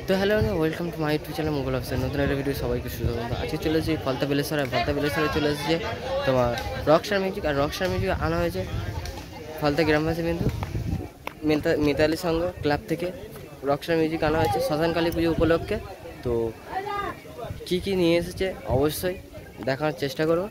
তো hello welcome to my YouTube channel Mughal officer. নতুন একটা ভিডিও সবাইকে সুযোগ। আজকে চলে এসেছি ফলতা বেলেশ্বর, আর ফলতা বেলেশ্বরে চলে এসেছে তোমার রকস্টার মিউজিক। আর রকস্টার মিউজিক আনা হয়েছে ফলতা গ্রামবাসী বিন্দু মিতালি সংঘ ক্লাব থেকে। রকস্টার মিউজিক আনা হয়েছে শ্মশানকালী পুজো উপলক্ষে। তো কী কী নিয়ে এসেছে অবশ্যই দেখানোর চেষ্টা করো।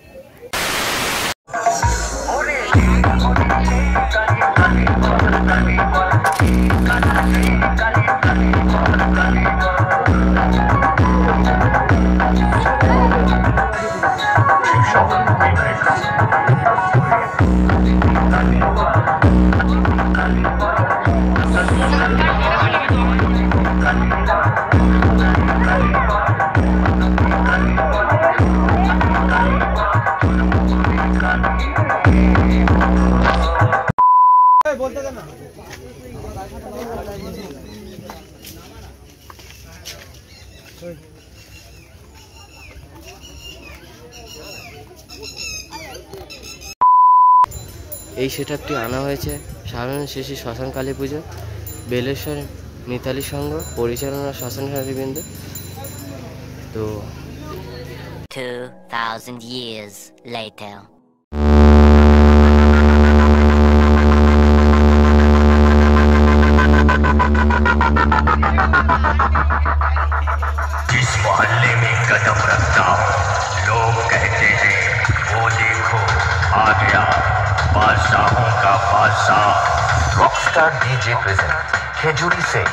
बोलते थे ना এই সেটআপটি আনা হয়েছে সাধারণ শেষে শ্মশান কালী পুজো বেলেশ্বর মিতালি সংঘ পরিচালনা শ্মশান কালীবৃন্দ। তো 2000 years later. जिस मोहल्ले में कदम रखता हूँ लोग कहते हैं वो देखो आ गया बादशाहों का बादशाह। रॉकस्टार डीजे प्रेजेंट खेजूरी से।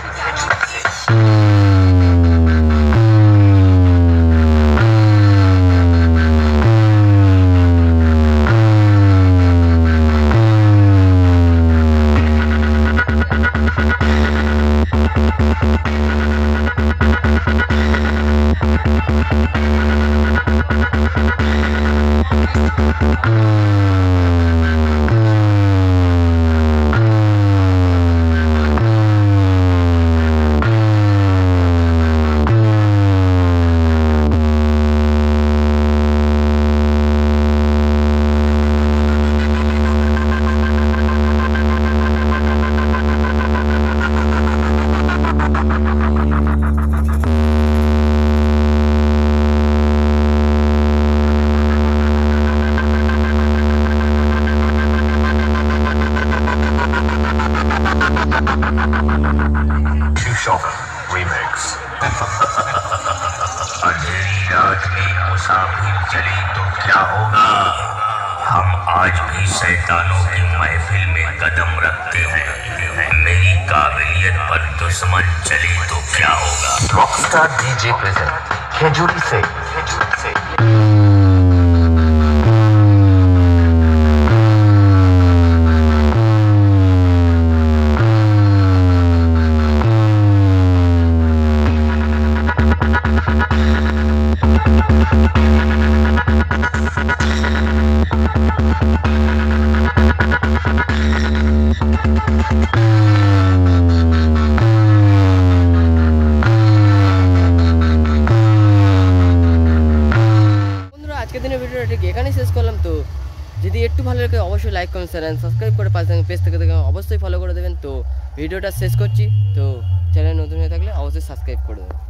Remix। अंधेरी रात में मुसाफिर चले तो क्या होगा, हम आज भी शैतानों की महफिल में कदम रखते हैं। मेरी काबिलियत पर दुश्मन चले तो क्या होगा। रॉकस्टार डीजे प्रेजेंट खेजूरी से। আজকের দিনের ভিডিওটা ঠিক এখানেই শেষ করলাম। তো যদি একটু ভালো লাগে অবশ্যই লাইক কমেন্ট শেয়ার সাবস্ক্রাইব করে পাশে পেজ থেকে অবশ্যই ফলো করে দেবেন। তো ভিডিওটা শেষ করছি। তো চ্যানেল নতুন হয়ে থাকলে অবশ্যই সাবস্ক্রাইব করে দেবেন।